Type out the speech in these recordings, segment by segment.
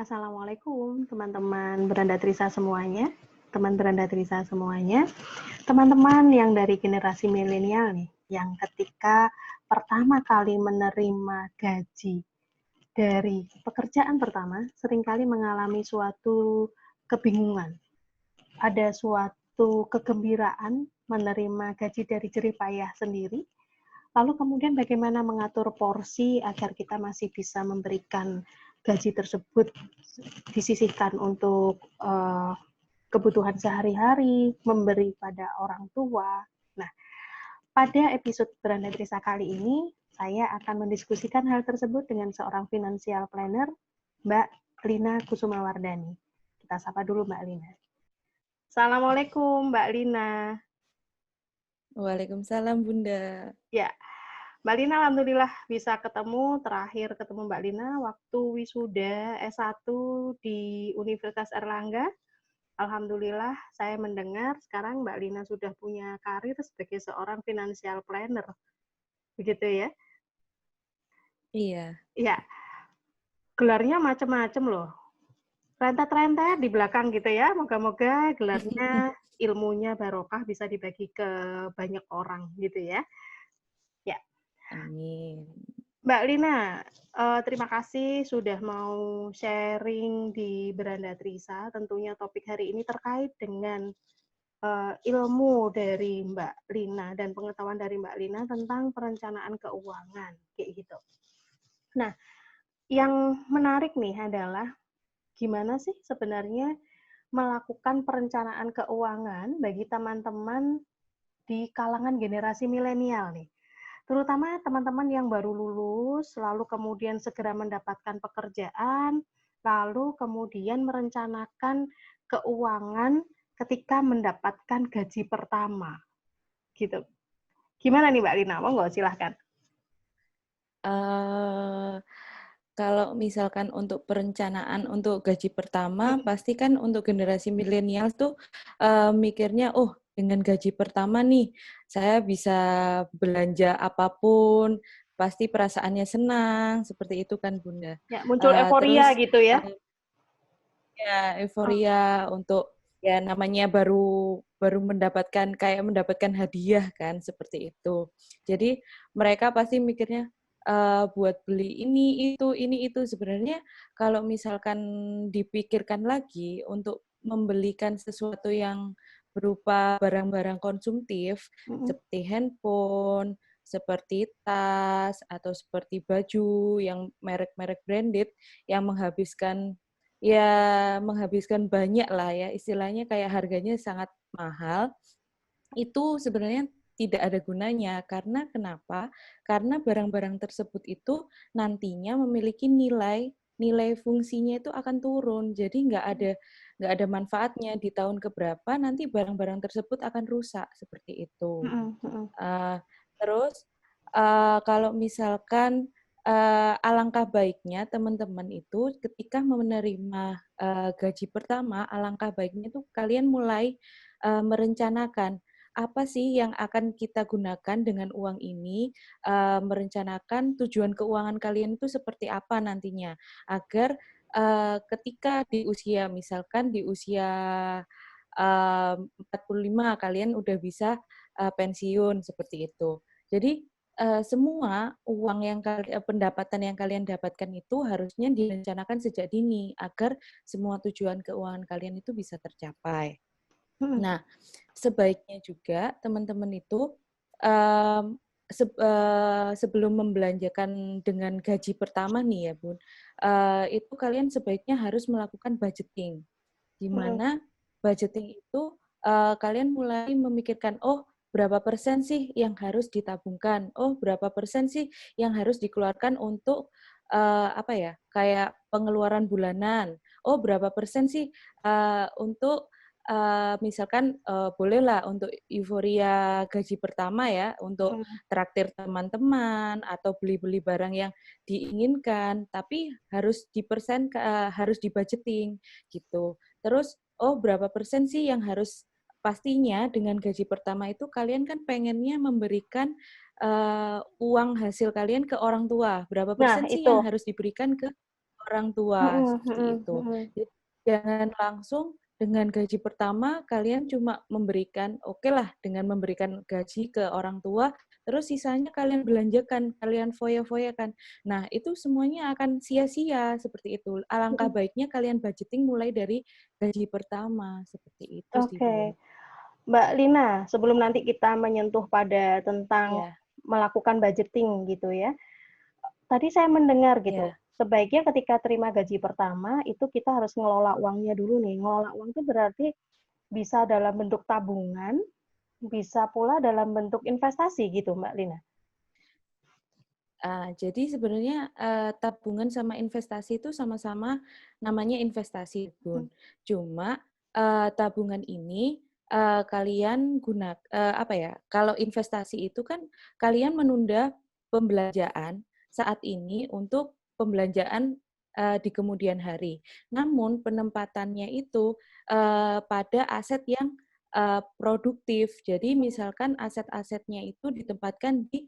Assalamualaikum teman-teman Beranda Trisa semuanya, teman Beranda Trisa semuanya, teman-teman yang dari generasi milenial nih, yang ketika pertama kali menerima gaji dari pekerjaan pertama, seringkali mengalami suatu kebingungan. Ada suatu kegembiraan menerima gaji dari jerih payah sendiri, lalu kemudian bagaimana mengatur porsi agar kita masih bisa memberikan gaji tersebut disisihkan untuk kebutuhan sehari-hari, memberi pada orang tua. Nah, pada episode Beranda Trisa kali ini, saya akan mendiskusikan hal tersebut dengan seorang financial planner, Mbak Lina Kusumawardani. Kita sapa dulu Mbak Lina. Assalamualaikum Mbak Lina. Waalaikumsalam Bunda. Ya, Mbak Lina alhamdulillah bisa ketemu, terakhir ketemu Mbak Lina waktu wisuda S1 di Universitas Erlangga. Alhamdulillah saya mendengar sekarang Mbak Lina sudah punya karir sebagai seorang financial planner. Begitu ya? Iya. Ya, gelarnya macam-macam loh. Rentet-rentet di belakang gitu ya. Moga-moga gelarnya ilmunya barokah bisa dibagi ke banyak orang gitu ya. Ya. Amin. Mbak Lina, terima kasih sudah mau sharing di Beranda Trisa. Tentunya topik hari ini terkait dengan ilmu dari Mbak Lina dan pengetahuan dari Mbak Lina tentang perencanaan keuangan, kayak gitu. Nah, yang menarik nih adalah gimana sih sebenarnya melakukan perencanaan keuangan bagi teman-teman di kalangan generasi milenial nih. Terutama teman-teman yang baru lulus, lalu kemudian segera mendapatkan pekerjaan, lalu kemudian merencanakan keuangan ketika mendapatkan gaji pertama. Gitu. Gimana nih Mbak Lina? Monggo silahkan. Kalau misalkan untuk perencanaan untuk gaji pertama, pasti kan untuk generasi milenial tuh mikirnya, oh dengan gaji pertama nih, saya bisa belanja apapun, pasti perasaannya senang, seperti itu kan Bunda. Ya, muncul euforia Terus gitu ya. ya euforia untuk ya namanya baru mendapatkan hadiah kan seperti itu. Jadi mereka pasti mikirnya buat beli ini itu sebenarnya kalau misalkan dipikirkan lagi untuk membelikan sesuatu yang berupa barang-barang konsumtif seperti handphone, seperti tas atau seperti baju yang merek-merek branded yang menghabiskan banyak lah ya, istilahnya kayak harganya sangat mahal, itu sebenarnya tidak ada gunanya. Karena kenapa? Karena barang-barang tersebut itu nantinya memiliki nilai fungsinya itu akan turun. Jadi nggak ada manfaatnya di tahun keberapa nanti barang-barang tersebut akan rusak seperti itu. Terus kalau misalkan alangkah baiknya teman-teman itu ketika menerima gaji pertama, alangkah baiknya itu kalian mulai merencanakan apa sih yang akan kita gunakan dengan uang ini, merencanakan tujuan keuangan kalian itu seperti apa nantinya, agar ketika di usia, misalkan di usia 45 kalian udah bisa pensiun seperti itu. Jadi semua pendapatan yang kalian dapatkan itu harusnya direncanakan sejak dini agar semua tujuan keuangan kalian itu bisa tercapai. Nah, sebaiknya juga teman-teman itu sebelum membelanjakan dengan gaji pertama nih ya Bun, itu kalian sebaiknya harus melakukan budgeting, di mana budgeting itu kalian mulai memikirkan, oh berapa persen sih yang harus ditabungkan, oh berapa persen sih yang harus dikeluarkan untuk kayak pengeluaran bulanan, oh berapa persen sih untuk misalkan bolehlah untuk euforia gaji pertama ya, untuk traktir teman-teman atau beli-beli barang yang diinginkan, tapi harus harus dibudgeting gitu. Terus berapa persen sih yang harus, pastinya dengan gaji pertama itu kalian kan pengennya memberikan uang hasil kalian ke orang tua. Berapa Nah, persen sih itu. yang harus diberikan ke orang tua, seperti itu. Jadi, jangan langsung dengan gaji pertama kalian cuma memberikan, oke lah dengan memberikan gaji ke orang tua, terus sisanya kalian belanjakan, kalian foya-foyakan. Nah, itu semuanya akan sia-sia seperti itu. Alangkah baiknya kalian budgeting mulai dari gaji pertama, seperti itu sih, Bun. Oke. Mbak Lina, sebelum nanti kita menyentuh pada tentang Ya, melakukan budgeting gitu ya. Tadi saya mendengar gitu, ya. sebaiknya ketika terima gaji pertama itu kita harus ngelola uangnya dulu nih. Ngelola uang itu berarti bisa dalam bentuk tabungan, bisa pula dalam bentuk investasi gitu, Mbak Lina. Jadi sebenarnya tabungan sama investasi itu sama-sama namanya investasi, Bun. Cuma tabungan ini kalian apa ya? Kalau investasi itu kan kalian menunda pembelanjaan saat ini untuk pembelanjaan di kemudian hari. Namun penempatannya itu pada aset yang produktif. Jadi misalkan aset-asetnya itu ditempatkan di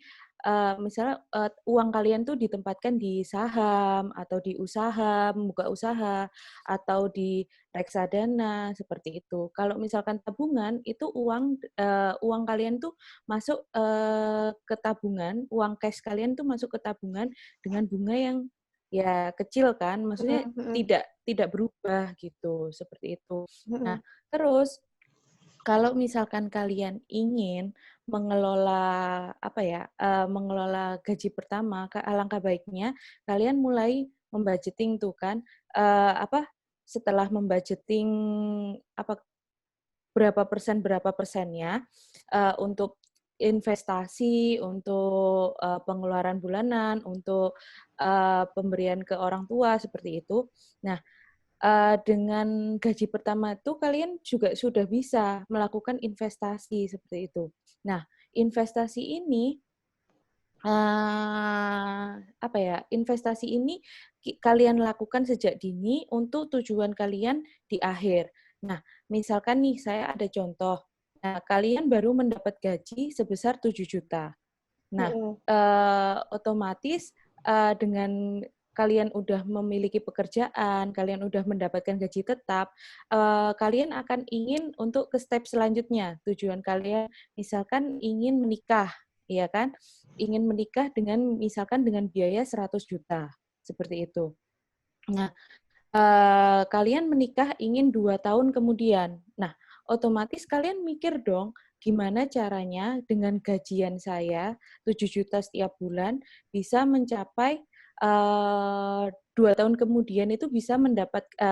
misalnya uang kalian tuh ditempatkan di saham atau di usaha, membuka usaha atau di reksadana seperti itu. Kalau misalkan tabungan itu uang kalian tuh masuk ke tabungan, uang cash kalian tuh masuk ke tabungan dengan bunga yang ya kecil kan, maksudnya tidak berubah gitu, seperti itu. Nah, terus kalau misalkan kalian ingin mengelola apa ya, mengelola gaji pertama, alangkah baiknya kalian mulai membudgeting tuh kan, setelah membudgeting apa berapa persennya untuk investasi, untuk pengeluaran bulanan, untuk pemberian ke orang tua seperti itu. Nah, dengan gaji pertama itu kalian juga sudah bisa melakukan investasi seperti itu. Nah, investasi ini apa ya? Investasi ini kalian lakukan sejak dini untuk tujuan kalian di akhir. Nah, misalkan nih saya ada contoh. Nah, kalian baru mendapat gaji sebesar 7 juta. Nah, otomatis dengan kalian udah memiliki pekerjaan, kalian udah mendapatkan gaji tetap, kalian akan ingin untuk ke step selanjutnya. Tujuan kalian misalkan ingin menikah, ya kan? Ingin menikah dengan misalkan dengan biaya 100 juta, seperti itu. Nah, kalian menikah ingin 2 tahun kemudian. Nah, otomatis kalian mikir dong, gimana caranya dengan gajian saya 7 juta setiap bulan bisa mencapai 2 tahun kemudian itu bisa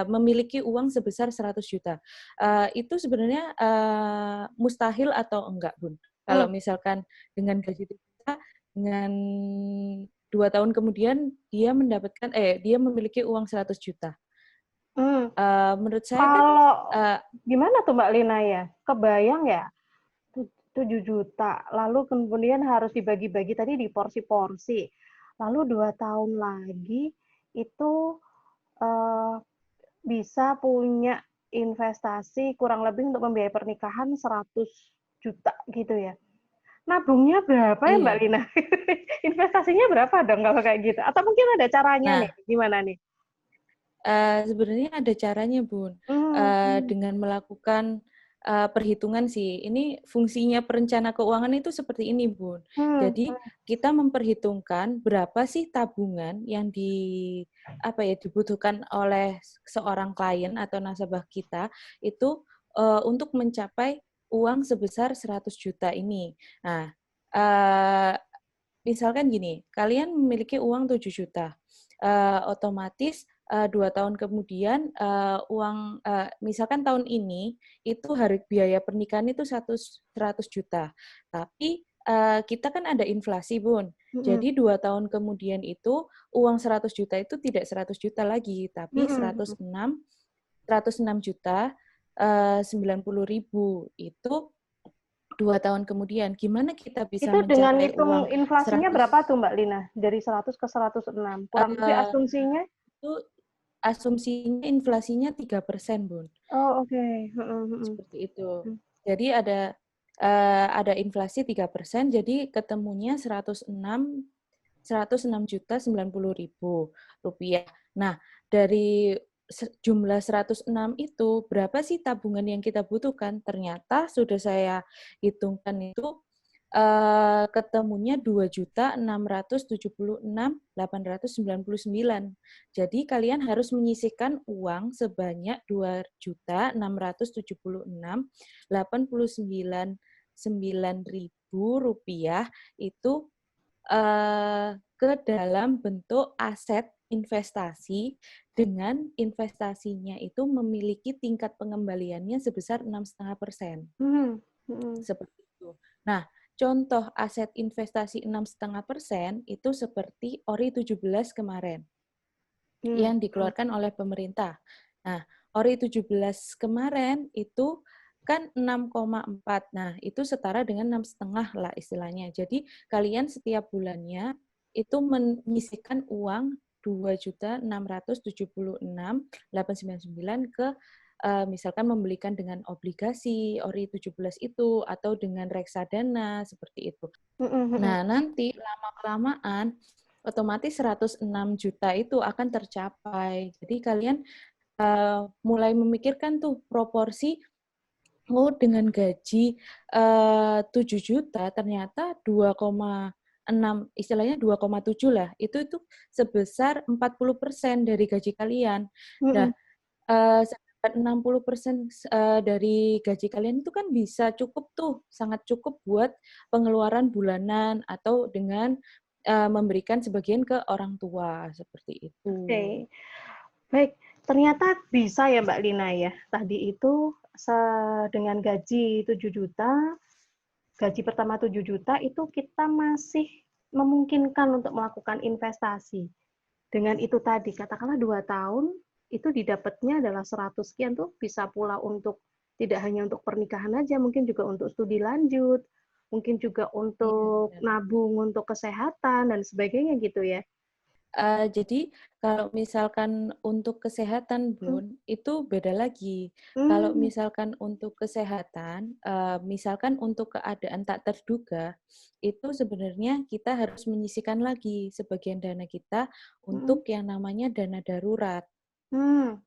memiliki uang sebesar 100 juta. Itu sebenarnya mustahil atau enggak, Bun? Kalau misalkan dengan gaji 7 juta, dengan 2 tahun kemudian dia memiliki uang 100 juta. Menurut saya kan Kalau gimana tuh Mbak Lina ya? Kebayang ya? 7 juta, lalu kemudian harus dibagi-bagi tadi di porsi-porsi. Lalu 2 tahun lagi itu bisa punya investasi kurang lebih untuk membiayai pernikahan 100 juta gitu ya. Nabungnya berapa ya Mbak iya. Lina? Investasinya berapa dong kalau kayak gitu? Atau mungkin ada caranya nih? Nah, Gimana nih? sebenarnya ada caranya, Bun. Dengan melakukan perhitungan sih. Ini fungsinya perencana keuangan itu seperti ini, Bun. Jadi kita memperhitungkan berapa sih tabungan yang dibutuhkan oleh seorang klien atau nasabah kita itu untuk mencapai uang sebesar 100 juta ini. Nah, misalkan gini, kalian memiliki uang 7 juta. Otomatis 2 tahun kemudian misalkan tahun ini itu biaya pernikahan itu 100 juta. Tapi kita kan ada inflasi, Bun. Jadi 2 tahun kemudian itu uang 100 juta itu tidak 100 juta lagi, tapi 106 juta 90.000 itu 2 tahun kemudian. Gimana kita bisa Itu dengan mencapai ngitung uang inflasinya 100 berapa tuh Mbak Lina? Dari 100 ke 106. Kurang lebih eh, asumsinya? itu asumsinya inflasinya 3%, Bun. Oh, oke. Seperti itu. Jadi ada inflasi 3%, jadi ketemunya 106 Rp106.090.000. Nah, dari jumlah 106 itu, berapa sih tabungan yang kita butuhkan? Ternyata sudah saya hitungkan itu ketemunya 2.676.899. Jadi kalian harus menyisihkan uang sebanyak 2.676.899.900 itu ke dalam bentuk aset investasi dengan investasinya itu memiliki tingkat pengembaliannya sebesar 6,5%. Seperti itu. Nah, contoh aset investasi 6,5% itu seperti ORI 17 kemarin yang dikeluarkan oleh pemerintah. Nah, ORI 17 kemarin itu kan 6,4. Nah, itu setara dengan 6,5 lah istilahnya. Jadi, kalian setiap bulannya itu menyisihkan uang 2.676.899 ke misalkan membelikan dengan obligasi ORI 17 itu atau dengan reksadana seperti itu. Nah, nanti lama-kelamaan otomatis 106 juta itu akan tercapai. Jadi kalian mulai memikirkan tuh proporsi dengan gaji 7 juta ternyata 2,6 istilahnya 2,7 lah. Itu sebesar 40% dari gaji kalian. Nah, 60% dari gaji kalian itu kan bisa cukup tuh, sangat cukup buat pengeluaran bulanan atau dengan memberikan sebagian ke orang tua seperti itu. Oke. Baik, ternyata bisa ya Mbak Lina ya. Tadi itu dengan gaji 7 juta, gaji pertama 7 juta itu kita masih memungkinkan untuk melakukan investasi. Dengan itu tadi, katakanlah 2 tahun, itu didapatnya adalah 100 sekian tuh bisa pula untuk tidak hanya untuk pernikahan aja, mungkin juga untuk studi lanjut, mungkin juga untuk nabung untuk kesehatan dan sebagainya gitu ya. Jadi kalau misalkan untuk kesehatan, Bun, itu beda lagi. Kalau misalkan untuk kesehatan, misalkan untuk keadaan tak terduga, itu sebenarnya kita harus menyisihkan lagi sebagian dana kita untuk yang namanya dana darurat.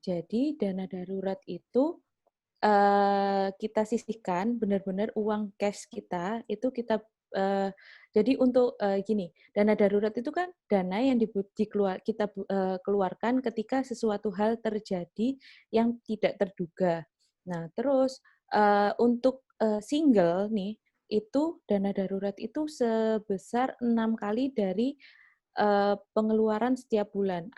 Jadi dana darurat itu kita sisihkan benar-benar uang cash kita itu kita jadi untuk gini, dana darurat itu kan dana yang kita keluarkan ketika sesuatu hal terjadi yang tidak terduga. Nah, terus untuk single nih, itu dana darurat itu sebesar 6 kali dari pengeluaran setiap bulan.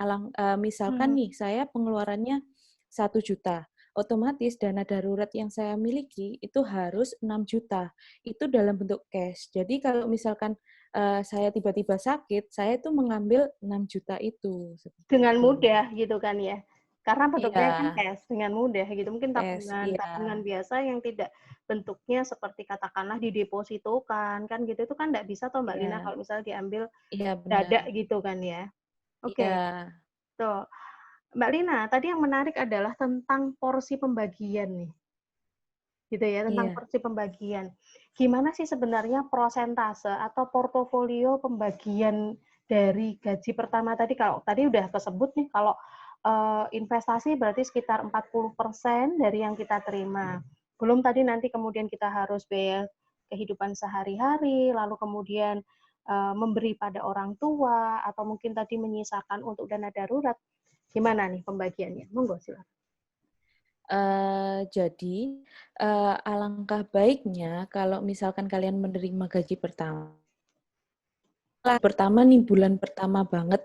Misalkan nih, saya pengeluarannya 1 juta. Otomatis dana darurat yang saya miliki itu harus 6 juta. Itu dalam bentuk cash. Jadi kalau misalkan saya tiba-tiba sakit, saya itu mengambil 6 juta itu. Dengan mudah gitu kan ya. Karena bentuknya kan Iya, cash, dengan mudah gitu. Mungkin cash, tabungan iya. biasa yang tidak bentuknya seperti katakanlah didepositokan, kan gitu. Itu kan nggak bisa toh Mbak Lina Iya, kalau misalnya diambil iya benar. dadak gitu kan ya. Oke, Iya, tuh. Mbak Lina, tadi yang menarik adalah tentang porsi pembagian nih. Gitu ya, tentang iya. porsi pembagian. Gimana sih sebenarnya persentase atau portofolio pembagian dari gaji pertama tadi? Kalau tadi udah kesebut nih, kalau investasi berarti sekitar 40% dari yang kita terima. Belum tadi nanti kemudian kita harus biaya kehidupan sehari-hari, lalu kemudian memberi pada orang tua, atau mungkin tadi menyisakan untuk dana darurat. Gimana nih pembagiannya? Monggo silakan. Jadi alangkah baiknya kalau misalkan kalian menerima gaji pertama nih bulan pertama banget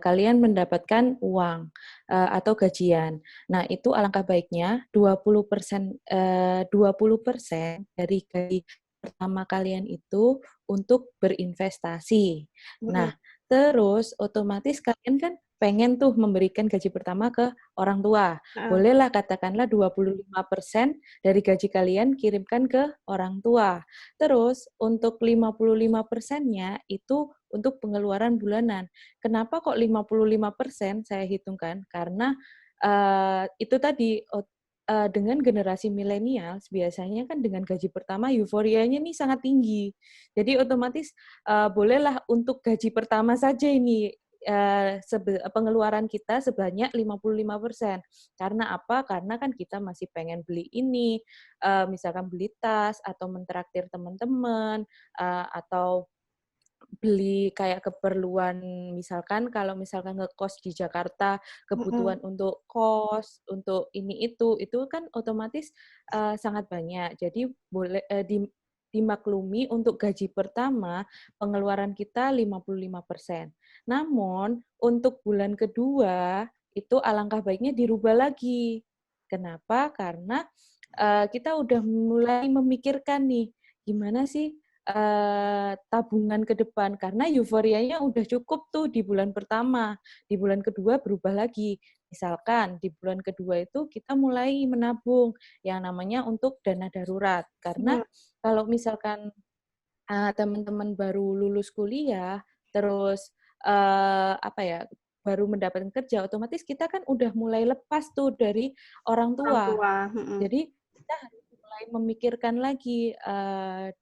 kalian mendapatkan uang atau gajian. Nah, itu alangkah baiknya 20% 20% dari gaji pertama kalian itu untuk berinvestasi. Nah, terus otomatis kalian kan pengen tuh memberikan gaji pertama ke orang tua. Bolehlah katakanlah 25% dari gaji kalian kirimkan ke orang tua. Terus untuk 55%-nya itu untuk pengeluaran bulanan. Kenapa kok 55% saya hitungkan? Karena itu tadi dengan generasi milenial biasanya kan dengan gaji pertama euforianya nih sangat tinggi. Jadi otomatis bolehlah untuk gaji pertama saja ini pengeluaran kita sebanyak 55%. Karena apa? Karena kan kita masih pengen beli ini, misalkan beli tas atau mentraktir teman-teman, atau beli kayak keperluan, misalkan kalau misalkan ngekos di Jakarta, Mhm. kebutuhan untuk kos, untuk ini itu kan otomatis sangat banyak. Jadi boleh dimaklumi untuk gaji pertama pengeluaran kita 55%. Namun untuk bulan kedua itu alangkah baiknya dirubah lagi. Kenapa? Karena kita udah mulai memikirkan nih, gimana sih tabungan ke depan, karena euforianya udah cukup tuh di bulan pertama, di bulan kedua berubah lagi. Misalkan di bulan kedua itu kita mulai menabung yang namanya untuk dana darurat, karena Mhm. kalau misalkan teman-teman baru lulus kuliah, terus apa ya, baru mendapatkan kerja, otomatis kita kan udah mulai lepas tuh dari orang Orang tua. tua, mhm. Jadi kita harus mulai memikirkan lagi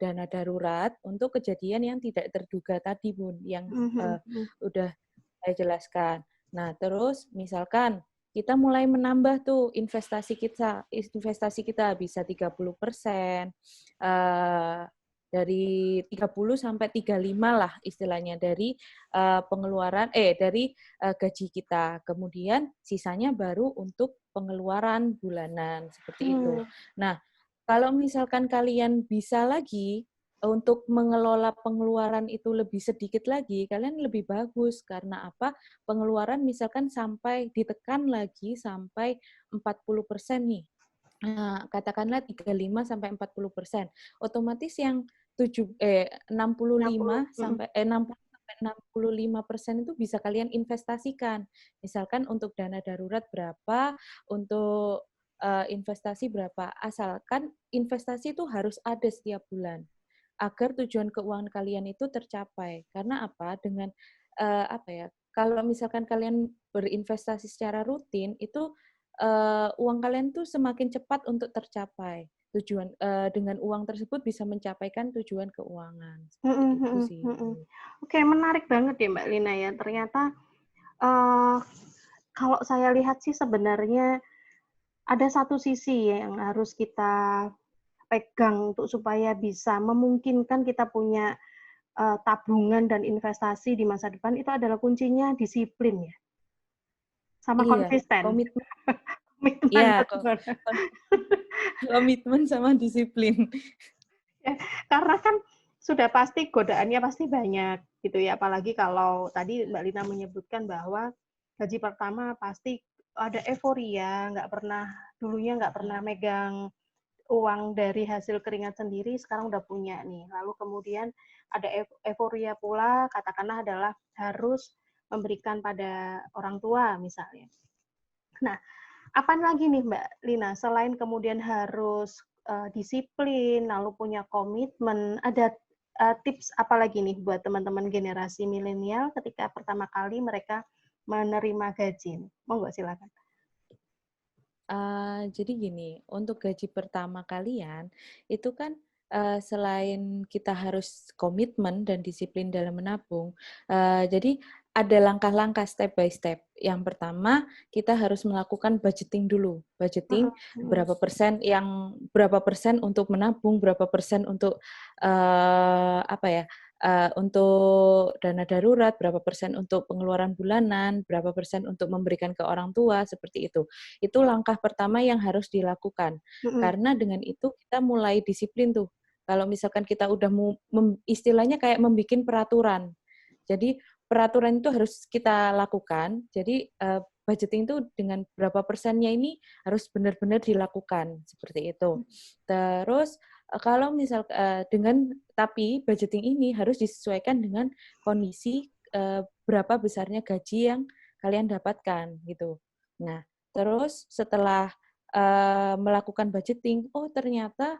dana darurat untuk kejadian yang tidak terduga tadi, Bun, yang Mhm mhm. udah saya jelaskan. Nah, terus misalkan kita mulai menambah tuh investasi kita bisa 30%, dari 30 sampai 35 lah istilahnya dari gaji kita. Kemudian sisanya baru untuk pengeluaran bulanan seperti itu. Mmm. Nah, kalau misalkan kalian bisa lagi untuk mengelola pengeluaran itu lebih sedikit lagi, kalian lebih bagus. Karena apa? Pengeluaran misalkan sampai ditekan lagi sampai 40% nih. Nah, katakanlah 35-40%. Otomatis yang 60, 65 mhm. sampai 60-65% itu bisa kalian investasikan. Misalkan untuk dana darurat berapa, untuk investasi berapa. Asalkan investasi itu harus ada setiap bulan agar tujuan keuangan kalian itu tercapai. Karena apa? Dengan apa ya? Kalau misalkan kalian berinvestasi secara rutin, itu uang kalian tuh semakin cepat untuk tercapai. Dengan uang tersebut bisa mencapaikan tujuan keuangan. Seperti Mhm itu mhm sih. mhm. Oke, menarik banget ya Mbak Lina ya. Ternyata, eee, kalau saya lihat sih sebenarnya ada satu sisi yang harus kita pegang untuk supaya bisa memungkinkan kita punya, tabungan dan investasi di masa depan itu adalah kuncinya disiplin ya, sama Iya, konsisten. komitmen. Komitmen, Iya, betul. komitmen sama disiplin. Ya, karena kan sudah pasti godaannya pasti banyak gitu ya, apalagi kalau tadi Mbak Lina menyebutkan bahwa gaji pertama pasti ada euforia, dulunya nggak pernah megang uang dari hasil keringat sendiri, sekarang udah punya nih. Lalu kemudian ada euforia pula, katakanlah adalah harus memberikan pada orang tua misalnya. Nah, apa lagi nih Mbak Lina, selain kemudian harus, disiplin, lalu punya komitmen, ada, tips apa lagi nih buat teman-teman generasi milenial ketika pertama kali mereka menerima gaji nih? Monggo silakan. Jadi gini, untuk gaji pertama kalian, itu kan, selain kita harus komitmen dan disiplin dalam menabung, jadi ada langkah-langkah step by step. Yang pertama, kita harus melakukan budgeting dulu. Mhm Budgeting mhm. berapa persen untuk menabung, berapa persen untuk, apa ya, untuk dana darurat, berapa persen untuk pengeluaran bulanan, berapa persen untuk memberikan ke orang tua, seperti itu. Itu langkah pertama yang harus dilakukan. Mhm. Karena dengan itu kita mulai disiplin tuh. Kalau misalkan kita udah istilahnya kayak membuat peraturan. Jadi peraturan itu harus kita lakukan. Jadi budgeting itu dengan berapa persennya ini harus benar-benar dilakukan seperti itu. Terus kalau misal tapi budgeting ini harus disesuaikan dengan kondisi berapa besarnya gaji yang kalian dapatkan gitu. Nah, terus setelah melakukan budgeting, oh ternyata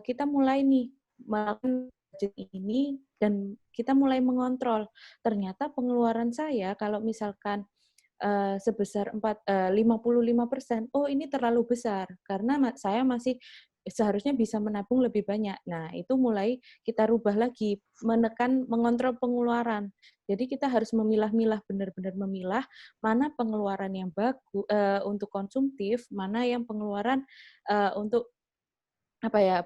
kita mulai nih melakukan budget ini dan kita mulai mengontrol. Ternyata pengeluaran saya kalau misalkan sebesar 55%, oh ini terlalu besar karena saya masih seharusnya bisa menabung lebih banyak. Nah, itu mulai kita rubah lagi, mengontrol pengeluaran. Jadi kita harus memilah-milah, benar-benar memilah mana pengeluaran yang bagus untuk konsumtif, mana yang pengeluaran untuk apa ya,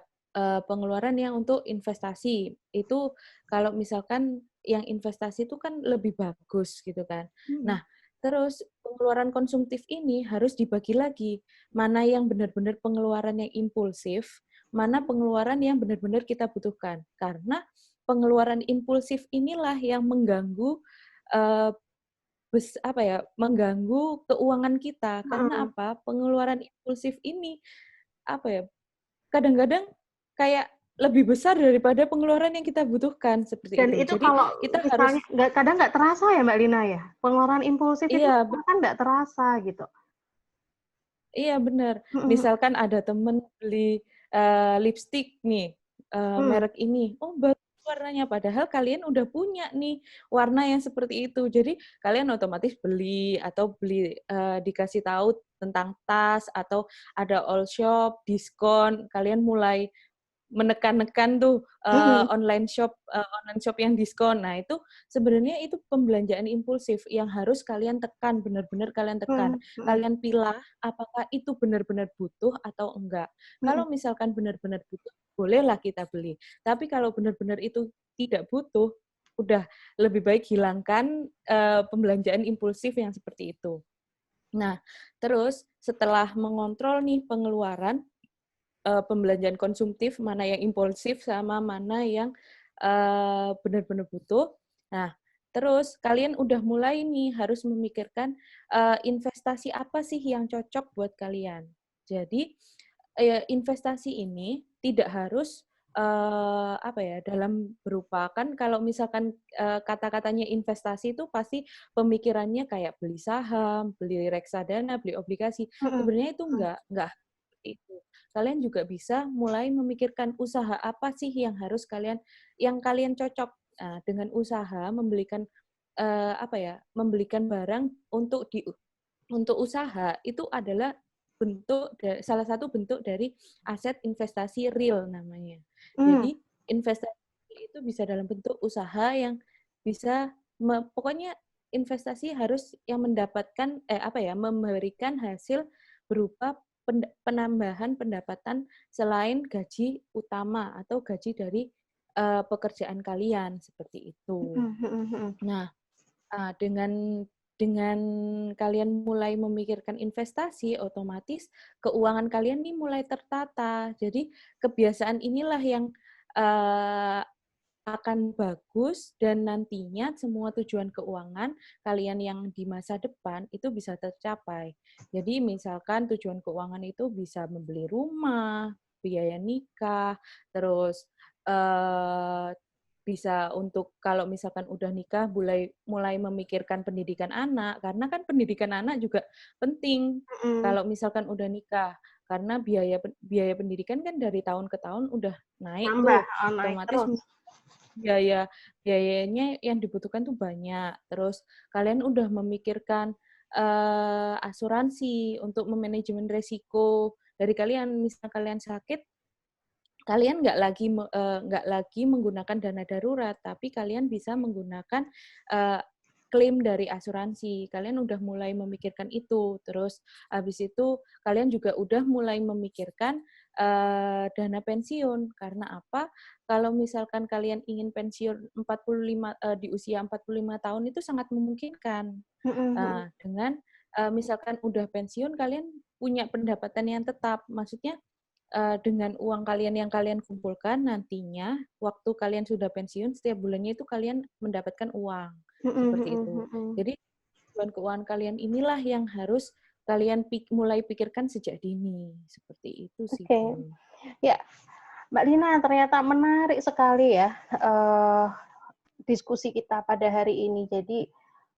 pengeluaran yang untuk investasi. Itu kalau misalkan yang investasi itu kan lebih bagus gitu kan. Hmm. Nah, terus pengeluaran konsumtif ini harus dibagi lagi. Mana yang benar-benar pengeluaran yang impulsif, mana pengeluaran yang benar-benar kita butuhkan. Karena pengeluaran impulsif inilah yang mengganggu eh, mengganggu keuangan kita. Karena Hmm. apa? Pengeluaran impulsif ini apa ya? Kadang-kadang kayak lebih besar daripada pengeluaran yang kita butuhkan, seperti Dan itu. itu Jadi kalau kita misalnya harus kadang nggak terasa ya Mbak Lina ya, pengeluaran impulsif itu iya, bahkan nggak terasa gitu. iya benar. Mhm. Misalkan ada temen beli, lipstik nih, Mhm. merek ini, oh bagus warnanya, padahal kalian udah punya nih warna yang seperti itu. Jadi kalian otomatis beli atau dikasih tahu tentang tas atau ada all shop, diskon, kalian mulai menekan-nekan tuh Mhm. online shop yang diskon. Nah, itu sebenarnya itu pembelanjaan impulsif yang harus kalian tekan, benar-benar kalian tekan. Mhm. Mhm. Kalian pilah apakah itu benar-benar butuh atau enggak. Mhm. Kalau misalkan benar-benar butuh, bolehlah kita beli. Tapi kalau benar-benar itu tidak butuh, udah lebih baik hilangkan pembelanjaan impulsif yang seperti itu. Nah, terus setelah mengontrol nih pengeluaran, pembelanjaan konsumtif, mana yang impulsif sama mana yang benar-benar butuh. Nah, terus kalian udah mulai nih harus memikirkan investasi apa sih yang cocok buat kalian. Jadi investasi ini tidak harus apa ya dalam berupa kan kalau misalkan kata-katanya investasi itu pasti pemikirannya kayak beli saham, beli reksadana, beli obligasi. Mhm. Sebenarnya itu Mhm. enggak seperti itu. Kalian juga bisa mulai memikirkan usaha apa sih yang kalian cocok. Nah, dengan usaha membelikan barang untuk usaha itu adalah salah satu bentuk dari aset investasi real namanya. Mmm. Jadi investasi itu bisa dalam bentuk usaha yang bisa pokoknya investasi harus yang memberikan hasil berupa penambahan pendapatan selain gaji utama atau gaji dari pekerjaan kalian seperti itu. Mhm. Mhm. Mhm. Nah, dengan kalian mulai memikirkan investasi, otomatis keuangan kalian nih mulai tertata. Jadi kebiasaan inilah yang uh, akan bagus dan nantinya semua tujuan keuangan kalian yang di masa depan itu bisa tercapai. Jadi misalkan tujuan keuangan itu bisa membeli rumah, biaya nikah, terus uh, bisa untuk kalau misalkan udah nikah mulai memikirkan pendidikan anak karena kan pendidikan anak juga penting Mhm. kalau misalkan udah nikah karena biaya pendidikan kan dari tahun ke tahun udah naik Nambah, tuh naik otomatis terus. biayanya yang dibutuhkan tuh banyak. Terus kalian udah memikirkan asuransi untuk memanajemen resiko dari kalian. Misal kalian sakit, kalian nggak lagi menggunakan dana darurat, tapi kalian bisa menggunakan uh, klaim dari asuransi. Kalian udah mulai memikirkan itu. Terus habis itu kalian juga udah mulai memikirkan dana pensiun. Karena apa? Kalau misalkan kalian ingin pensiun di usia 45 tahun itu sangat memungkinkan. Mhm. Mhm. Dengan misalkan udah pensiun, kalian punya pendapatan yang tetap. Maksudnya dengan uang kalian yang kalian kumpulkan nantinya waktu kalian sudah pensiun setiap bulannya itu kalian mendapatkan uang Mhm. seperti Mhm. itu. Mhm. Jadi tujuan keuangan kalian inilah yang harus kalian mulai pikirkan sejak dini seperti itu sih Oke. Bu. Ya, Mbak Lina, ternyata menarik sekali ya, diskusi kita pada hari ini. Jadi,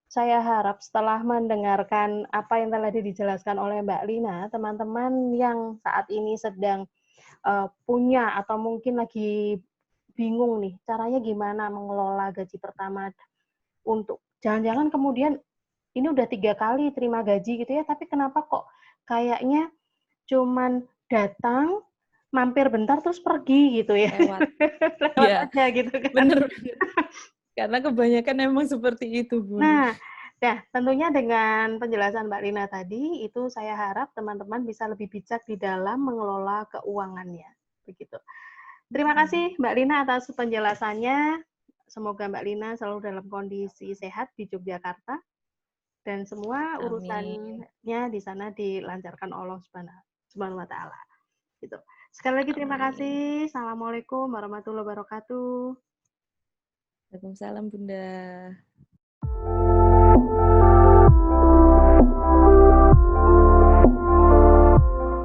saya harap setelah mendengarkan apa yang telah dijelaskan oleh Mbak Lina, teman-teman yang saat ini sedang punya atau mungkin lagi bingung nih, caranya gimana mengelola gaji pertama untuk jangan-jangan kemudian ini udah 3 kali terima gaji gitu ya, tapi kenapa kok kayaknya cuman datang, mampir bentar terus pergi gitu ya. Lewat. Lewat Iya, aja gitu kan. bener bener. Karena kebanyakan emang seperti itu, Bun. Nah, tentunya dengan penjelasan Mbak Lina tadi, itu saya harap teman-teman bisa lebih bijak di dalam mengelola keuangannya, begitu. Terima kasih Mbak Lina atas penjelasannya. Semoga Mbak Lina selalu dalam kondisi sehat di Yogyakarta dan semua Amin. urusannya di sana dilancarkan Allah Subhanahu wa taala. Gitu. Sekali lagi terima Amin. kasih. Assalamualaikum warahmatullahi wabarakatuh. Waalaikumsalam, Bunda.